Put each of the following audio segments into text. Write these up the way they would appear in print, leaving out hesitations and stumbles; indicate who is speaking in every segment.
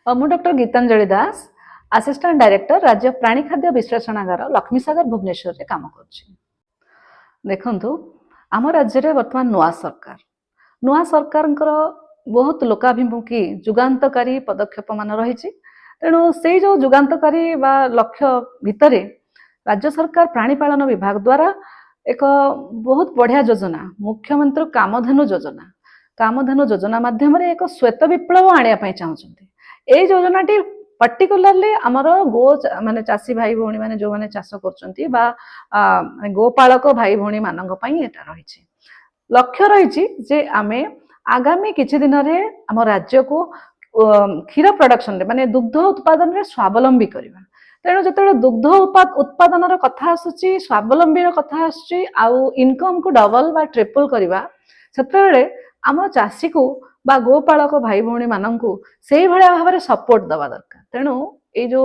Speaker 1: ମୁଁ doctor Gitanjali Das, assistant director राज्य प्राणी खाद्य विश्लेषणागार लक्ष्मीसागर भुवनेश्वर रे काम करुछि। देखंतु आम राज्य रे वर्तमान नुआ सरकार बहुत लोकाभिमुखी जुगान्तकारी पदक्षेप मान रही। तेणु से जो जुगान्तकारी बा लक्ष्य भितर राज्य सरकार प्राणीपालन विभाग द्वारा एक बहुत बढ़िया योजना मुख्यमंत्री कामधेनु योजना माध्यम एक श्वेत विप्लव आने चाहते। ये योजनाटी पर्टिकुलरली आमर गो माने चाषी भाई भौणी माने जो माने चाष करछंती बा गोपालक भाई भौणी मानक पई एटा रहिछि। लक्ष्य रहिछि जे आमे आगामी किछि दिन रे आम राज्य को क्षीर प्रोडक्शन रे माने दुग्ध उत्पादन रे स्वावलंबी करबा। तेणु जो दुग्ध उत्पादन कथा आसुची स्वावलंबी कथा आसुची आउ इनकम को डबल बा ट्रिपल करबा सेतेबेले आम चाषी को बा गोपालक भाई भौणी माननकु सेही भलिया भाबरे सपोर्ट दवा दरकार। तेणु ये जो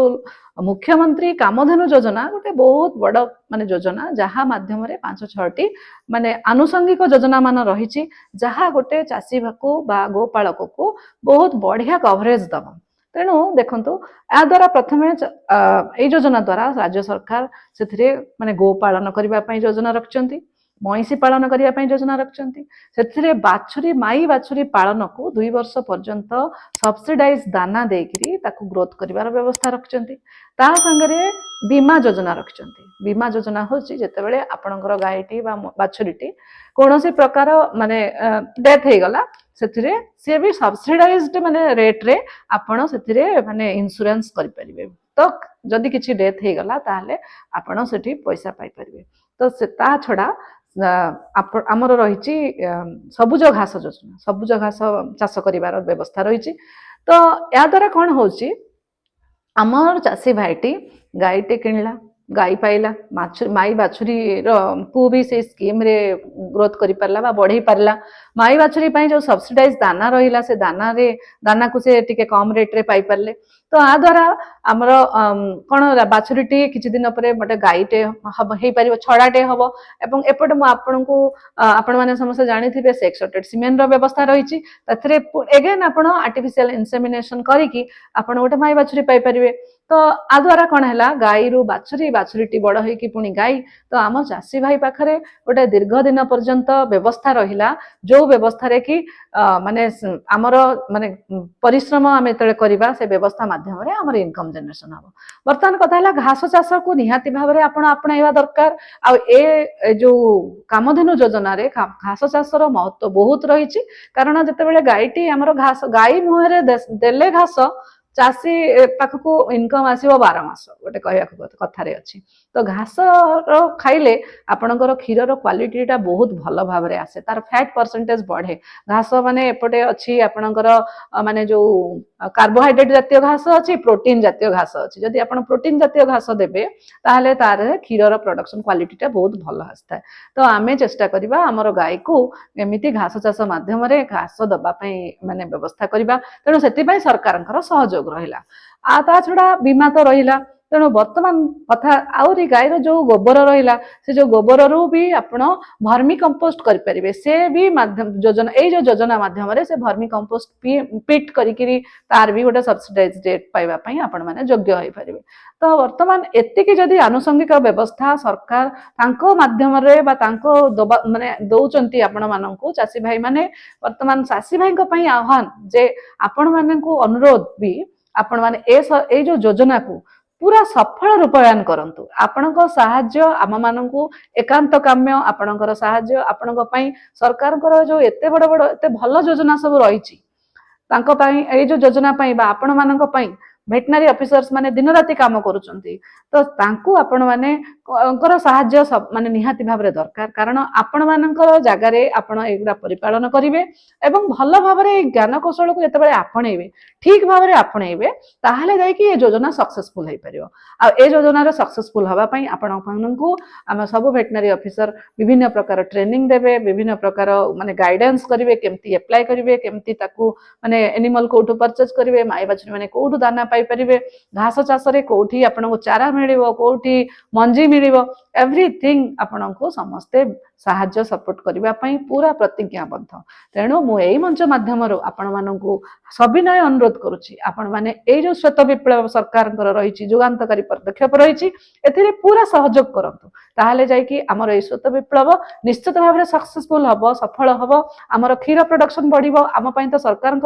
Speaker 1: मुख्यमंत्री कामधेनु योजना गोटे बहुत बड़ माने योजना जहाँ माध्यम रे 5-6टी माने आनुषंगिक योजना मान रही जहाँ गोटे चाषी को बा गोपालक को बहुत बढ़िया कवरेज दब। तेणु देखंतु या द्वारा प्रथमे ये योजना द्वारा राज्य सरकार से माने गोपालन करबा पई योजना रखचंती, महिषी पालन करने योजना रखचंती। से बाछुरी माई बाछुरी पालन को 2 वर्ष पर्यंत सब्सिडाइज दाना देकरी ताकू ग्रोथ करिवार व्यवस्था रखचंती। ता संगरे बीमा योजना रखचंती। बीमा योजना होची जेतेबेले आपणकर गायटी बा बाछुरीटी कोनोसी प्रकार माने डेथ हे गला सेथिरे से भी सब्सिडाइज्ड माने रेट रे आपण सेथिरे माने इंश्योरेंस करि परिबे। तो जदि किछि डेथ हे गला ताहले आपण सेठी पैसा पाई परिबे। तो से ता छडा आमर रही सबुज घास योजना, सबुज घास चाष कर व्यवस्था रही। तो या द्वारा कौन होची आमर चाषी भाईटी गाईटे किणला, गाई पाइला, माई बाछुरी को भी से स्कीम रे ग्रोथ करि पारला बा बढ़ई पारला। माई बाछुरी पई जो सब्सिडाइज दाना रहिला से दाना को से टिके कम रेट रे पाई पारले। तो आ द्वारा आमर कौन बाछुरीटी किछि दिन परे गोटे गाईटे हे पारिबो, छड़ाटे हबो। एवं एपटे मु आपनकु आपण माने समस्त जानिथिबे सेक्स सॉर्टेड सीमेन रो व्यवस्था रहिछि। तथरे एगेन आपण आर्टिफिशियल इंसेमिनेशन करिकि आपण गोटे माई बाछुरी पाई परिबे। तो आ द्वारा कौन है गाई रु बाछुरी, बाछुरीटी बड़ होइकि पुणी गाई। तो आम चाषी भाई पाखरे गोटे दीर्घ दिन पर्यंत व्यवस्था रहिला जो व्यवस्था रे कि माने आमर माने परिश्रम आमे तळे करबा से व्यवस्था माध्यम रे आमर इनकम जनरेशन हबो। वर्तमान कथा है घास चाष को निहाती भाव में आपण आपणाइबा दरकार। आ ए जो कामधेनु योजना रे घास चाष रो महत्व बहुत रही। कारण जेतेबेले गाईटी आमर घास गाई मुहरे देले घास चाषी पाखकू इनकम आसीबो 12 मास गोटे कहया कथा रे अछि। तो घास रो खाइले आपणकर क्षीर रो क्वालिटीटा बहुत भल भाव रे आसे, तार फैट परसेंटेज बढ़े। घास माने एपटे अछि आपणकर माने जो कार्बोहाइड्रेट जातीय घास अछि, प्रोटीन जातीय घास अछि। जदि आपण प्रोटीन जातीय घास देबे ताहले तार क्षीर रो प्रोडक्शन क्वालिटीटा बहुत भल आस्ता। तो आमे चेष्टा करिबा हमर गाय को एमिति घास चाष माध्यम रे घास दबा पई माने व्यवस्था करिबा। तेणु सेति पई सरकारनकर सहयोग रहिला। आ ता छडा बीमा तो रहिला। तेणु वर्तमान कथा आउरी गायर जो गोबर रहिला से जो गोबर रु भी आपण भर्मी कंपोस्ट करि परिबे। से भी माध्यम योजना ए जो योजना माध्यम रे से भर्मी कंपोस्ट पिट करिकरी तार भी गोटे सब्सिडाइज रेट पाइबा पई आपण माने योग्य होई परिबे। तो वर्तमान एतिकी जदि आनुषंगिक व्यवस्था सरकार तांको माध्यम रे बा तांको माने दउचंती आपण माननकु चाषी भाई माने वर्तमान चाषी भाई को पई आह्वान जे आपण माननकु अनुरोध भी आपण माने ए जो योजना को पूरा सफल रूपायन करंतु। आपणको साहाय्य आम माननकु एकांत काम्य। आपणकर साहाय्य आपणको पई सरकारकर जो एते बड़ बड़ एते भल योजना सब रहिछि तांको पई ए जो योजना पई बा आपण माननको पई भेटनरी ऑफिसर्स माने दिन राति काम करूचंती। तो तांकु आपण माने कर साहाय्य सब माने निहाती भाव रे दरकार। कारण आपण मानकर जागा रे आपण एगुडा परिपालन करिवे एवं भल भाव रे ज्ञान कौशल को जतबेले आपणेबे ठीक भाव रे आपणेबे ताहले जाय कि ए योजना सक्सेसफुल होई परियो। आ ए योजना रे सक्सेसफुल हवा पई आपण माननकु हम सब भेटनरी ऑफिसर विभिन्न प्रकार ट्रेनिंग देबे, विभिन्न प्रकार माने गाइडेंस करिवे, केमती अप्लाई करिवे, केमती ताकू माने एनिमल कोठु परचेज करिवे, माई बाछुरी माने कोठु दाना पाई परिवे, घास चाष रे कोठी आपनको चारा मिलिबो, कोठी मंजी मिलिबो, एवरीथिंग आपनको समस्ते साहाय्य सपोर्ट करबा पई पूरा प्रतिज्ञाबद्ध। तेणु मु एई मंच माध्यम आपण मानकू सविनय अनुरोध करुछि आपण माने ए जो श्वेत विप्लव सरकार रही जुगान्तकारी पदक्षेप रही एथिरे पूरा सहयोग करंतु ताहले जाय कि हमर ए श्वेत विप्लव निश्चित भाव में सक्सेसफुल हबो सफल हबो हमर क्षीर प्रोडक्शन बढ़िबो आम पई तो सरकार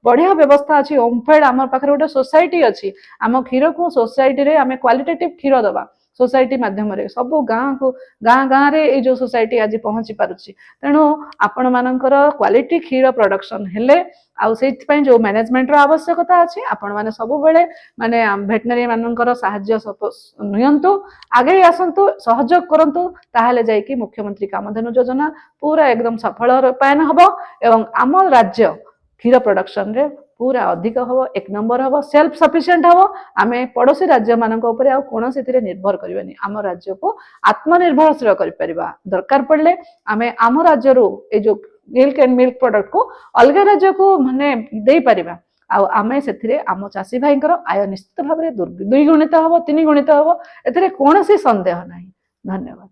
Speaker 1: बढ़िया व्यवस्था अछि ओमफेड हमर पाखरे गोटे सोसाइटी अछि आम क्षीर को सोसाइटी रे आमे क्वालिटेटिव क्षीर दबा सोसाइटी माध्यम रे सब गाँ को गाँ रे ए जो सोसाइटी आज पहुंची पारुछि तेणु आपण मानकर क्वालिटी क्षीर प्रोडक्शन हेले आउ सेति पई जो मैनेजमेंट रो आवश्यकता अछि आपण माने सब बेले माने वेटनरी मानकर सहाय्य नियंतु आगे आसंतु सहयोग करंतु ताहले जाय कि मुख्यमंत्री कामधेनु योजना पूरा एकदम सफल रूपायन हबो एवं आम राज्य क्षीर प्रोडक्शन रे पूरा अधिक हबो एक नंबर हबो सेल्फ सफिशिएंट हबो आमे पड़ोसी राज्य मानक ऊपर आ कोनोसी थिरे निर्भर करबानी आम राज्य को आत्मनिर्भरशील करि परिबा दरकार पड़ले आमे आम राज्य रो ए जो मिल्क एंड मिल्क प्रोडक्ट को अलग राज्य को माने देई परिबा आउ आमे सेथिरे आम चासी भाईंकर आय निश्चित भाव में 2 गुणित हबो 3 गुणित हबो एथिरे कोनोसी संदेह नाही। धन्यवाद।